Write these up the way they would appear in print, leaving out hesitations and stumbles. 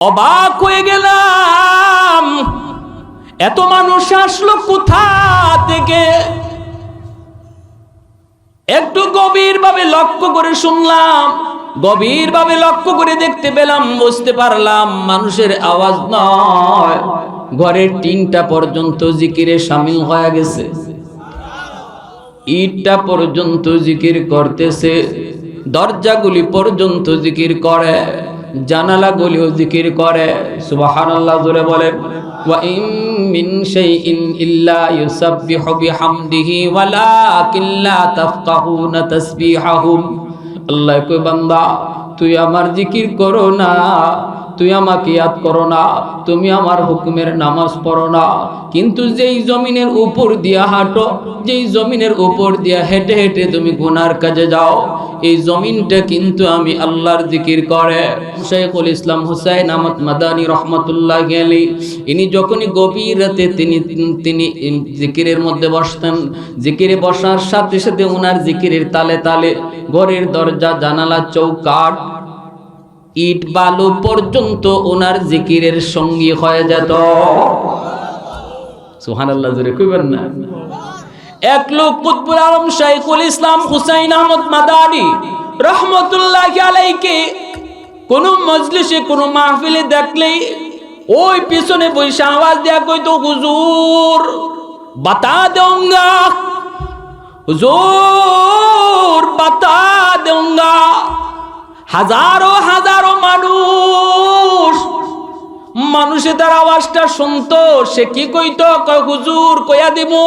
অবাক হয়ে গেলাম, এত মানুষ আসলো কোথা থেকে? একটু গভীরভাবে লক্ষ্য করে শুনলাম, গভীরভাবে লক্ষ্য করে দেখতে পেলাম, বুঝতে পারলাম মানুষের আওয়াজ নয়, ঘরের টিনটা পর্যন্ত জিকিরে শামিল হয়ে গেছে। ইটটা পর্যন্ত জিকির করতেছে, দরজাগুলি পর্যন্ত জিকির করে, জানালাগুলিও জিকির করে। সুবহানাল্লাহ জোরে বলেন। ওয়া ইন মিন শাইইন ইল্লা ইউসাব্বিহু বিহামদিহি ওয়ালাকিন লা তাফকাহুনা তাসবিহাহুম। আল্লাহ কয় বান্দা তুই আমার জিকির করো না, তুই আমাকে ইয়াদ করো না, তুমি আমার হুকুমের নামাজ পড়ো না, কিন্তু যেই জমিনের উপর দিয়া হাঁটো, যেই জমিনের উপর দিয়া হেঁটে হেঁটে তুমি গুনার কাজে যাও, এই জমিনটা কিন্তু আমি আল্লাহর জিকির করে। শাইখুল ইসলাম হুসাইন আহমদ মাদানী রহমতুল্লাহ আলাইহি ইনি যখনই গভীর রাতে তিনি জিকিরের মধ্যে বসতেন, জিকিরে বসার সাথে সাথে ওনার জিকিরের তালে তালে ঘরের দরজা, জানালা, চৌকাঠ, ইট বালু পর্যন্ত ওনার জিকিরের সঙ্গী হয়ে যেত। সুবহানাল্লাহ জোরে কইবেন না? এক লোক কুতুবুল আলম শাইখুল ইসলাম হুসাইন আহমদ মাদানী রহমতুল্লাহ আলাইহি কোন মজলিসে, কোন মাহফিলে দেখলেই ওই পিছনে বসে আওয়াজ দেয়া কইতো, হুজুর বাতা দেউঙ্গা, হুজুর বাতা দেউঙ্গা। হাজারো হাজারো মানুষে তার আওয়াজটা শুনতো, সে কি কইতো? কয় হুজুর কইয়া দিমু।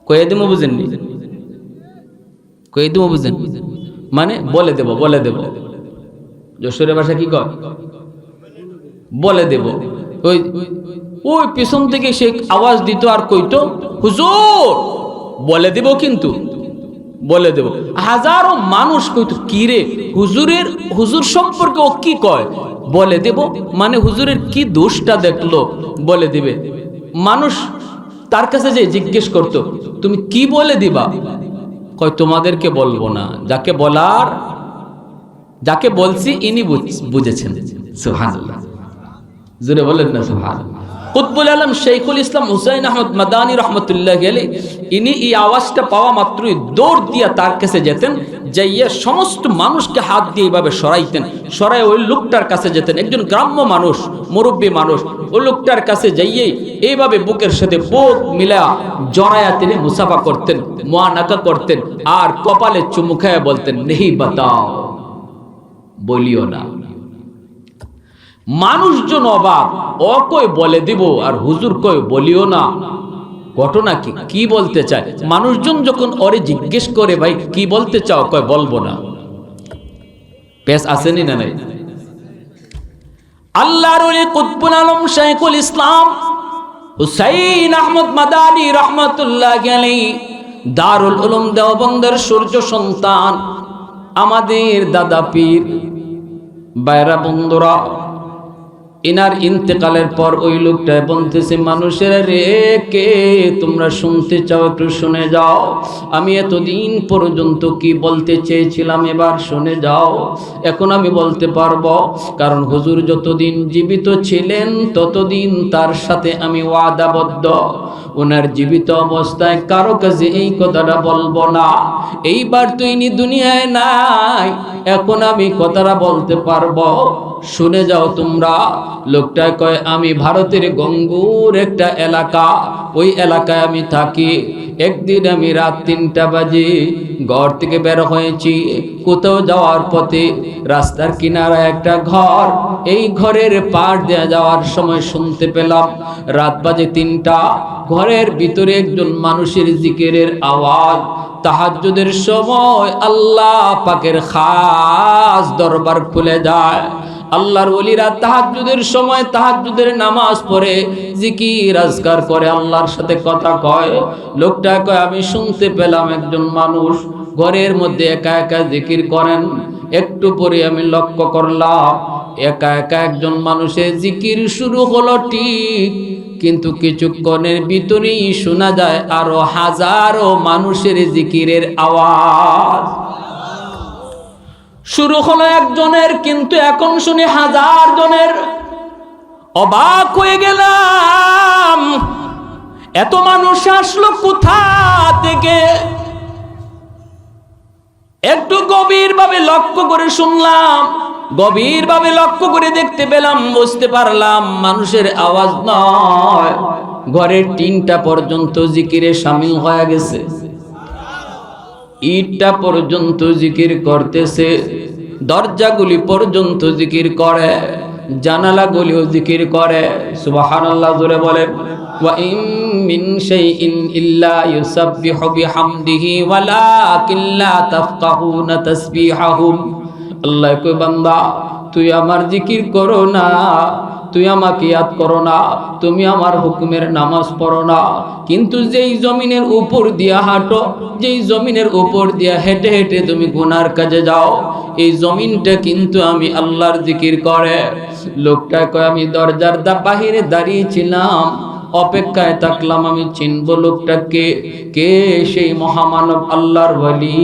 কইয়া দিমু বুঝেননি? কইয়া দিমু বুঝেন মানে বলে দেব, বলে দেব। যশোরের ভাষা কি কয়? বলে দেব। ওই ওই পিছন থেকে সে আওয়াজ দিত আর কইতো, হুজুর বলে দেব, কিন্তু বলে দেব। হাজারো মানুষ কইতো, কি রে হুজুর সম্পর্কে ও কি কয়? বলে দেব মানে হুজুরের কি দোষটা দেখলো বলে দিবে। মানুষ তার কাছে যে জিজ্ঞেস করতো, তুমি কি বলে দিবা? কয় তোমাদেরকে বলবো না, যাকে বলার, যাকে বলছি ইনি বুঝেছেন। সুবহানাল্লাহ জোরে বলেন না সুবহানাল্লাহ। কুতুবুল আলম শাইখুল ইসলাম হুসাইন আহমদ মাদানী রহমতুল্লাহ আলাইহি ইনি এই আওয়াজটা পাওয়া মাত্রই দৌড় দিয়া তার কাছে যেতেন, যাইয়া সমস্ত মানুষকে হাত দিয়ে এইভাবে সরাইতেন, সরাই ওই লোকটার কাছে যেতেন। একজন গ্রাম্য মানুষ, মুরব্বী মানুষ, ওই লোকটার কাছে যাইয়েই এইভাবে বুকের সাথে বুক মিলা জড়ায়া তিনি মুসাফা করতেন, মুআনাকা করতেন, আর কপালে চুমু খায়া বলতেন, নেহি বাতাও, বলিও না। মানুষজন অবাক, ও কই বলে দিব আর হুজুর কই বলিও না, ঘটনা কি? কি বলতে চায়? মানুষজন যখন ওরে জিজ্ঞেস করে, ভাই কি বলতে চাও? কয় বলবো না। পেশ আসেনি না নাই? আল্লাহর ওলি কুতুবুল আলম শাইখুল ইসলাম হুসাইন আহমদ মাদানী রহমতুল্লাহ আলাইহি দারুল উলুম দেওবন্দের সূর্য সন্তান, আমাদের দাদা পীর বাইরা বন্ধুরা, ইনার ইন্তেকালের পর ওই লোকটা বলতেছে, মানুষের রে কে তোমরা শুনতে চাও একটু শুনে যাও, আমি এতদিন পর্যন্ত কি বলতে চেয়েছিলাম এবার শুনে যাও। এখন আমি বলতে পারবো, কারণ হুজুর যতদিন জীবিত ছিলেন ততদিন তার সাথে আমি ওয়াদাবদ্ধ, ওনার জীবিত অবস্থায় কারো কাছে এই কথাটা বলবো না। এইবার তো ইনি দুনিয়ায় নাই, এখন আমি কথাটা বলতে পারবো, শুনে যাও তোমরা। লোকটা কয়, আমি ভারতের গঙ্গুর একটা এলাকা, ওই এলাকায় আমি থাকি। একদিন আমি রাত 3টা বাজে ঘর থেকে বের হয়েছি, কোথাও যাওয়ার পথে রাস্তার কিনারায় একটা ঘর, এই ঘরের পাড় দিয়ে যাওয়ার সময় শুনতে পেলাম রাত বাজে 3টা, ঘরের ভিতরে একজন মানুষের জিকিরের আওয়াজ। তাহাজ্জুদের সময় আল্লাহ পাকের খাস দরবার খুলে যায়। আল্লাহর ওলিরা তাহাজ্জুদের সময় তাহাজ্জুদের নামাজ পড়ে জিকির আজকার করে, আল্লাহর সাথে কথা কয়। লোকটা কয়, আমি শুনতে পেলাম একজন মানুষ ঘরের মধ্যে একা একা জিকির করেন। একটু পরে আমি লক্ষ্য করলাম একা একা একজন মানুষের জিকির শুরু হলো ঠিক, কিন্তু কিছুক্ষণের ভিতরেই শোনা যায় আরো হাজারো মানুষের জিকিরের আওয়াজ। শুরু হলো একজনের, কিন্তু এখন শুনি 1000 জনের। অবাক হয়ে গেলাম, এত মানুষ আসলো কোথা থেকে? একটু গভীরভাবে লক্ষ্য করে শুনলাম, গভীরভাবে লক্ষ্য করে দেখতে পেলাম, বুঝতে পারলাম মানুষের আওয়াজ নয়, ঘরের টিনটা পর্যন্ত জিকিরে শামিল হয়ে গেছে। ইটটা পর্যন্ত জিকির করতেছে, দরজাগুলি পর্যন্ত জিকির করে, জানালাগুলিও জিকির করে। সুবহানাল্লাহ, জোরে বলেন। ওয়া ইন মিন শাইইন ইল্লা ইউসাব্বিহু বিহামদিহি ওয়ালাকিন লা তাফকাহুনা তাসবিহাহুম। আল্লাহ কই, বান্দা তুই আমার জিকির করো না, তুই আমাকে ইয়াদ করো না, তুমি আমার হুকুমের নামাজ পড়ো না, কিন্তু যেই জমিনের উপর দিয়া হাঁটো, যেই জমিনের উপর দিয়া হেঁটে হেঁটে তুমি গুনার কাজে যাও, এই জমিনটা কিন্তু আমি আল্লাহর জিকির করে। লোকটা কয়, আমি দরজার বাহিরে দাঁড়িয়েছিলাম, অপেক্ষায় থাকলাম, আমি চিনব লোকটাকে। কে? সেই মহামানব আল্লাহর ওয়ালি,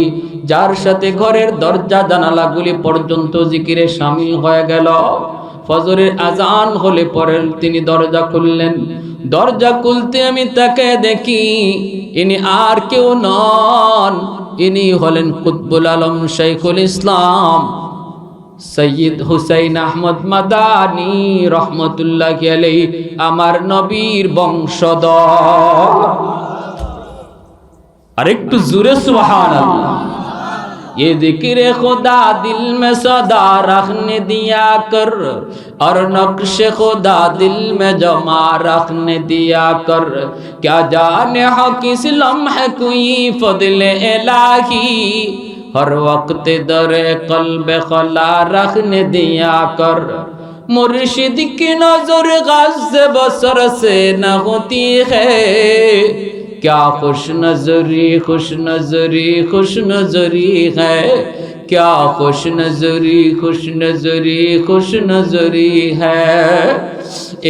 যার সাথে ঘরের দরজা জানালাগুলি পর্যন্ত জিকিরে শামিল হয়ে গেল। ফজরের আজান হলে পরে তিনি দরজা খুললেন। দরজা খুলতে আমি তাকে দেখি, ইনি আর কেউ নন, ইনি হলেন কুতবুল আলম শাইখুল ইসলাম সৈয়দ হুসাইন আহমদ মাদানী রহমতুল্লাহি আলাইহি, আমার নবীর বংশধর। আরেকটু জোরে সুবহানাল্লাহ। ये जिक्र खुदा दिल में सदा रखने दिया कर, और नक्श खुदा दिल में जमा रखने दिया कर, क्या जाने हो किस लम्हे कोई फضل इलाही, हर वक्त दरे कल्ब खला रखने दिया कर, मुर्शिद की नजर गज़ बसर से न होती है, क्या खुश नजरी खुश नजरी खुश नजरी है, क्या खुश नजरी खुश नजरी खुश नजरी है।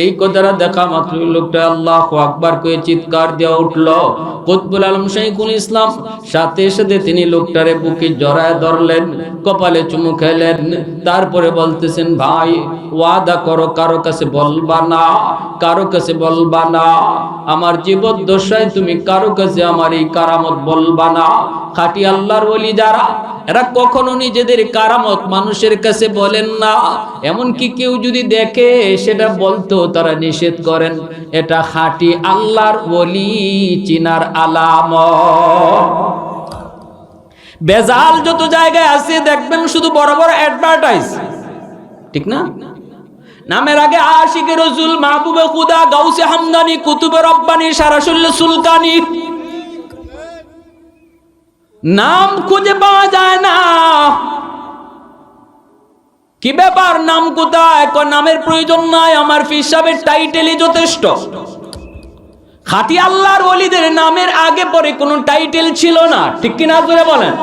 এই কথাটা দেখা মাত্র লোকটা আল্লাহু আকবার কয়ে চিৎকার দিয়ে উঠল। কুতবুল আলম শাইখুল ইসলাম সাথে সাথে তিনি লোকটারে বুকে জড়ায় ধরলেন, কপালে চুমু খেলেন, তারপরে বলতেছেন, ভাই ওয়াদা করো কারো কাছে বলবা না, কারো কাছে বলবা না, আমার জীবদ্দশায় তুমি কারো কাছে আমার এই কারামত বলবা না। খাঁটি আল্লাহর ওলি যারা, এরা কখনো নিজেদের কারামত মানুষের কাছে বলেন না, এমনকি কেউ যদি দেখে সেটা বলতো তারা নিষেধ করেন। এটা খাঁটি আল্লাহর ওলি চিনার আলামত। বেজাল যত জায়গায় আছে দেখবেন শুধু বড় বড় অ্যাডভার্টাইজ, ঠিক না? নামের আগে আশিকে রসুল, মাহবুবে খুদা, গাউসে হামদানি, কুতুবে রব্বানি, সারাসুল্লে সুলকানি, নাম খুঁজে পাওয়া যায় না। কি ব্যাপার, নাম কোথায়? নামের প্রয়োজন নাই, আমার পীর সাহেবের টাইটেলই যথেষ্ট। খাঁটি আল্লাহর ওলিদের নামের আগে পরে কোনো টাইটেল ছিল না, ঠিক কিনা জোরে বলেন?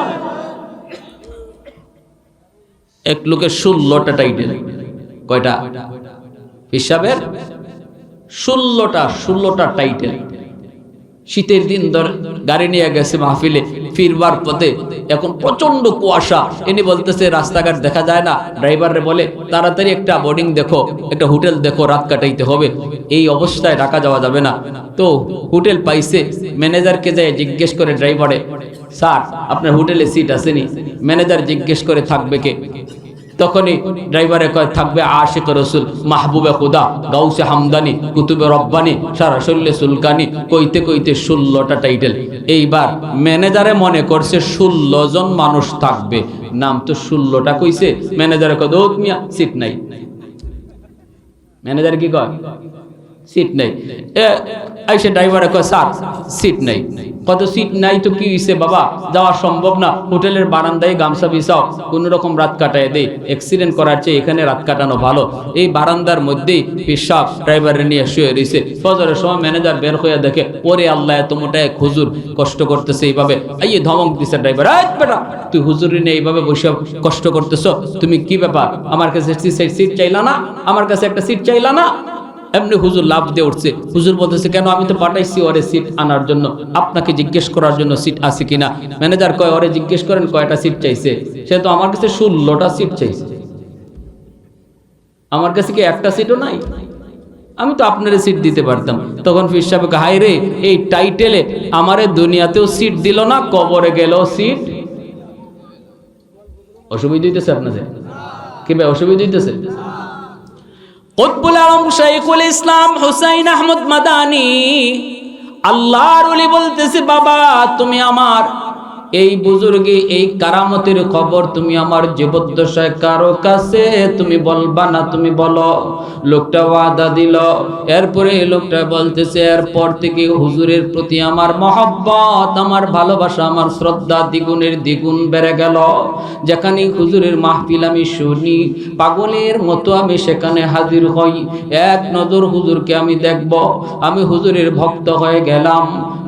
এক লোকের 16টা টাইটেল। কয়টা? পীর সাহেবের 16টা টাইটেল। শীতের দিন গাড়ি নিয়ে গেছে মাহফিলে, ফিরবার পথে এখন প্রচন্ড কুয়াশা, ইনি বলতেছে রাস্তাঘাট দেখা যায় না, ড্রাইভারে বলে তাড়াতাড়ি একটা বোর্ডিং দেখো, একটা হোটেল দেখো, রাত কাটাইতে হবে, এই অবস্থায় ঢাকা যাওয়া যাবে না। তো হোটেল পাইছে, ম্যানেজারকে যায় জিজ্ঞেস করে ড্রাইভারে, স্যার আপনার হোটেলে সিট আসেনি? ম্যানেজার জিজ্ঞেস করে থাকবে কে? তখনই ড্রাইভারে কয় থাকবে আশিক রসুল, মাহবুবে খুদা, গাউসে হামদানি, কুতুবে রব্বানি, সারাসুল্লে সুলকানি, কইতে কইতে 16টা টাইটেল। এইবার ম্যানেজারে মনে করছে 16 জন মানুষ থাকবে, নাম তো 16টা কইছে। ম্যানেজারে কয় দৌত মিয়া সিট নাই। ম্যানেজার কি কয়? সিট নাই। আইসে ড্রাইভারে কয় স্যার সিট নাই। কত সিট নাই তো কি হইছে বাবা, যাওয়া সম্ভব না, হোটেলের বারান্দায় গামছা বিছাও, কোন রকম রাত কাটায় দেই, অ্যাক্সিডেন্ট করার চেয়ে এখানে রাত কাটানো ভালো। এই বারান্দার মধ্যেই পেশাব ড্রাইভারে নিয়ে শুয়ে রয়েছে। ফজরের সময় ম্যানেজার বের হয়ে দেখে, ওরে আল্লাহ এত মোটা এক হুজুর কষ্ট করতেছে এইভাবে। এই ধমক দিছে ড্রাইভার, বেটা তুই হুজুর নিয়ে এইভাবে বসে কষ্ট করতেছ, তুমি কি ব্যাপার? আমার কাছে সিট চাইলা না? আমার কাছে একটা সিট চাইলা না? এমনি হুজুর লাভ দিয়ে উঠছে। হুজুর বলতেছে কেন? আমি তো পাঠাইছি ওরে সিট আনার জন্য, আপনাকে জিজ্ঞেস করার জন্য সিট আছে কিনা। ম্যানেজার কয় ওরে জিজ্ঞেস করেন কয়টা সিট চাইছে। সে তো আমার কাছে 16টা সিট চাইছে, আমার কাছে কি একটা সিটও নাই? আমি তো আপনার সিট দিতে পারতাম। তখন পীর সাহেব হাই রে, এই টাইটেলে আমারে দুনিয়াতেও সিট দিল না, কবরে গেল সিট। অসুবিধা হইতেছে আপনাদের? কি ভাই অসুবিধা হইতেছে? কুতবুল আলম শাইখুল ইসলাম হুসাইন আহমদ মাদানী আল্লাহর ওলি বলতেছে, বাবা তুমি আমার এই বুজুর্গি, এই কারামতের খবর তুমি আমার জীবদ্দশায় কারো কাছে তুমি বলবা না, তুমি বলো। লোকটা ওয়াদা দিল। এরপরে লোকটা বলতেছে এরপর থেকে হুজুরের প্রতি আমার মহব্বত, আমার ভালোবাসা, আমার শ্রদ্ধা দ্বিগুণের দ্বিগুণ বেড়ে গেল। যেখানে হুজুরের মাহফিল আমি শুনি, পাগলের মতো আমি সেখানে হাজির হই। এক নজর হুজুরকে আমি দেখব, আমি হুজুরের ভক্ত হয়ে গেলাম,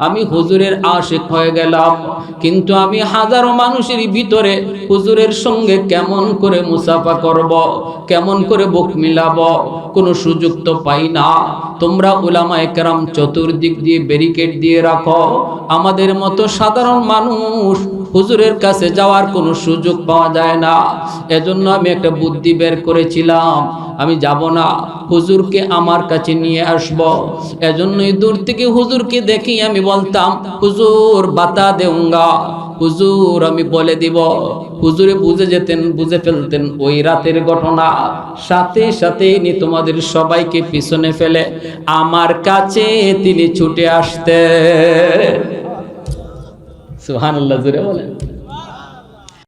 আমি হুজুরের আশিক হয়ে গেলাম। কিন্তু আমি হাজারো মানুষের ভিতরে হুজুরের সঙ্গে কেমন করে মুসাফা করব, কেমন করে বুক মিলাব, কোনো সুযোগ তো পাই না। তোমরা উলামায়ে কেরাম চতুর্দিক দিয়ে ব্যারিকেড দিয়ে রাখো, আমাদের মতো সাধারণ মানুষ হুজুরের কাছে যাওয়ার কোনো সুযোগ পাওয়া যায় না। এজন্য আমি একটা বুদ্ধি বের করেছিলাম, আমি যাব না, হুজুরকে আমার কাছে নিয়ে আসব। এজন্যই দূর থেকে হুজুরকে দেখি আমি বলতাম হুজুর বাতা দেউঙ্গা, হুজুর আমি বলে দিব। হুজুরে বুঝে যেতেন, বুঝে ফেলতেন ওই রাতের ঘটনা। সাথে সাথে তোমাদের সবাইকে পিছনে ফেলে আমার কাছে তিনি ছুটে আসতেন। সুবহানাল্লাহ, জোরে বলেন।